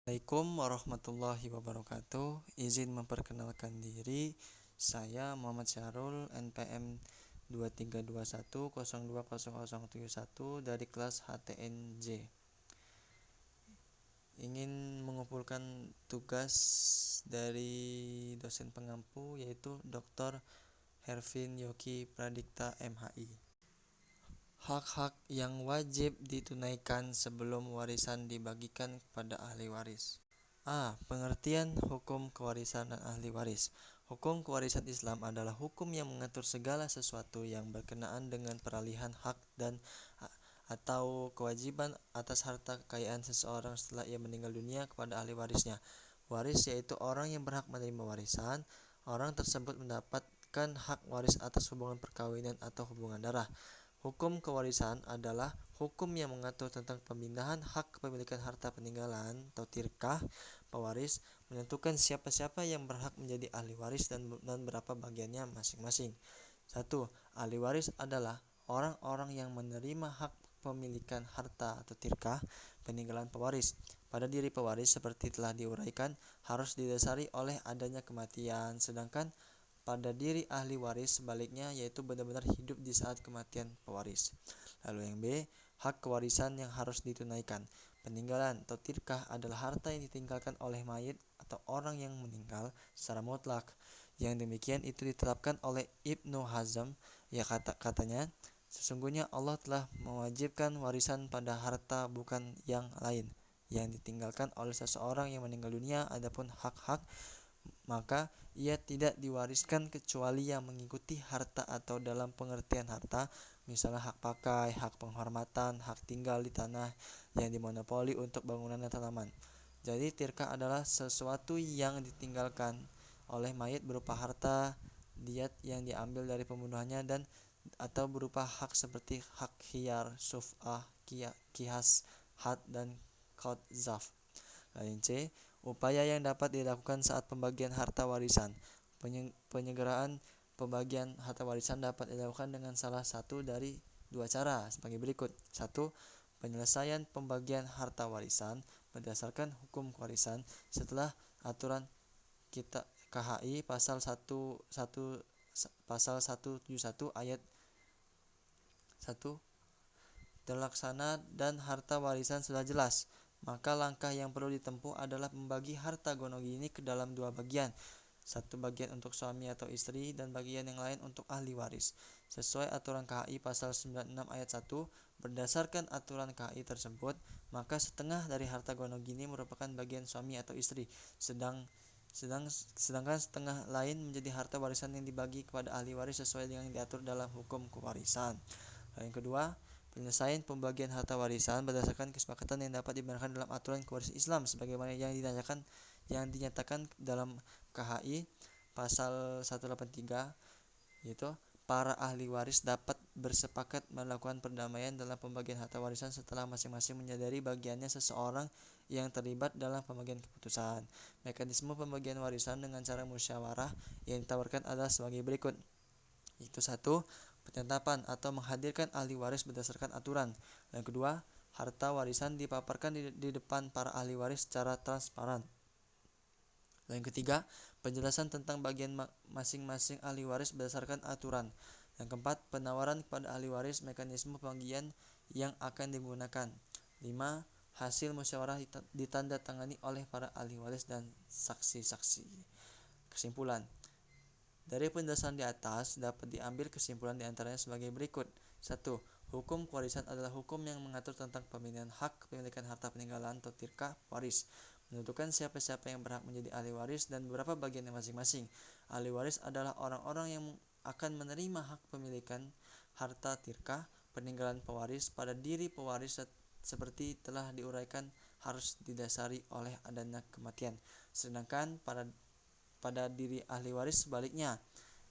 Assalamualaikum warahmatullahi wabarakatuh. Izin memperkenalkan diri, saya Muhammad Syahrul, NPM 2321020071 dari kelas HTNJ. Ingin mengumpulkan tugas dari dosen pengampu yaitu Dr. Hervin Yoki Pradikta MHI. Hak-hak yang wajib ditunaikan sebelum warisan dibagikan kepada ahli waris. Pengertian hukum kewarisan dan ahli waris. Hukum kewarisan Islam adalah hukum yang mengatur segala sesuatu yang berkenaan dengan peralihan hak dan atau kewajiban atas harta kekayaan seseorang setelah ia meninggal dunia kepada ahli warisnya. Waris yaitu orang yang berhak menerima warisan. Orang tersebut mendapatkan hak waris atas hubungan perkawinan atau hubungan darah. Hukum kewarisan adalah hukum yang mengatur tentang pemindahan hak kepemilikan harta peninggalan atau tirkah. Pewaris menentukan siapa-siapa yang berhak menjadi ahli waris dan berapa bagiannya masing-masing. 1. Ahli waris adalah orang-orang yang menerima hak pemilikan harta atau tirkah peninggalan pewaris. Pada diri pewaris seperti telah diuraikan harus didasari oleh adanya kematian, sedangkan pada diri ahli waris sebaliknya, yaitu benar-benar hidup di saat kematian pewaris. Lalu yang B, hak kewarisan yang harus ditunaikan. Peninggalan atau tirkah adalah harta yang ditinggalkan oleh mayit atau orang yang meninggal secara mutlak. Yang demikian itu ditetapkan oleh Ibnu Hazm. Ya katanya, sesungguhnya Allah telah mewajibkan warisan pada harta bukan yang lain yang ditinggalkan oleh seseorang yang meninggal dunia. Adapun hak-hak, maka ia tidak diwariskan kecuali yang mengikuti harta atau dalam pengertian harta, misalnya hak pakai, hak penghormatan, hak tinggal di tanah yang dimonopoli untuk bangunan dan tanaman. Jadi tirkah adalah sesuatu yang ditinggalkan oleh mayit berupa harta, diat yang diambil dari pembunuhannya dan atau berupa hak seperti hak khiyar, suf'ah, qiyas, had dan qadzaf. Lain C. Upaya yang dapat dilakukan saat pembagian harta warisan. Penyelenggaraan pembagian harta warisan dapat dilakukan dengan salah satu dari dua cara sebagai berikut. 1. Penyelesaian pembagian harta warisan berdasarkan hukum kewarisan setelah aturan KHI pasal 171 ayat 1 terlaksana dan harta warisan sudah jelas, maka langkah yang perlu ditempuh adalah membagi harta gonogini ke dalam dua bagian. Satu bagian untuk suami atau istri dan bagian yang lain untuk ahli waris. Sesuai aturan KHI pasal 96 ayat 1, berdasarkan aturan KHI tersebut, maka setengah dari harta gonogini merupakan bagian suami atau istri, sedangkan setengah lain menjadi harta warisan yang dibagi kepada ahli waris sesuai dengan yang diatur dalam hukum kewarisan. Yang kedua, penyelesaian pembagian harta warisan berdasarkan kesepakatan yang dapat dibenarkan dalam aturan kewarisan Islam sebagaimana yang dinyatakan dalam KHI pasal 183, yaitu para ahli waris dapat bersepakat melakukan perdamaian dalam pembagian harta warisan setelah masing-masing menyadari bagiannya seseorang yang terlibat dalam pembagian keputusan. Mekanisme pembagian warisan dengan cara musyawarah yang ditawarkan adalah sebagai berikut. Itu 1. Penetapan atau menghadirkan ahli waris berdasarkan aturan. Yang kedua, harta warisan dipaparkan di depan para ahli waris secara transparan. Yang ketiga, penjelasan tentang bagian masing-masing ahli waris berdasarkan aturan. Yang keempat, penawaran kepada ahli waris mekanisme pembagian yang akan digunakan. 5. Hasil musyawarah ditandatangani oleh para ahli waris dan saksi-saksi. Kesimpulan. Dari penjelasan di atas dapat diambil kesimpulan diantaranya sebagai berikut. 1. Hukum kewarisan adalah hukum yang mengatur tentang pemindahan hak kepemilikan harta peninggalan atau tirkah waris, menentukan siapa-siapa yang berhak menjadi ahli waris dan beberapa bagiannya masing-masing. Ahli waris adalah orang-orang yang akan menerima hak kepemilikan harta tirkah peninggalan pewaris pada diri pewaris seperti telah diuraikan harus didasari oleh adanya kematian. Sedangkan pada diri ahli waris sebaliknya,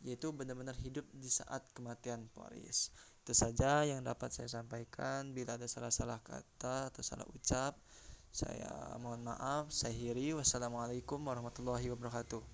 yaitu benar-benar hidup di saat kematian pewaris. Itu saja yang dapat saya sampaikan. Bila ada salah-salah kata atau salah ucap, saya mohon maaf. Saya akhiri. Wassalamualaikum warahmatullahi wabarakatuh.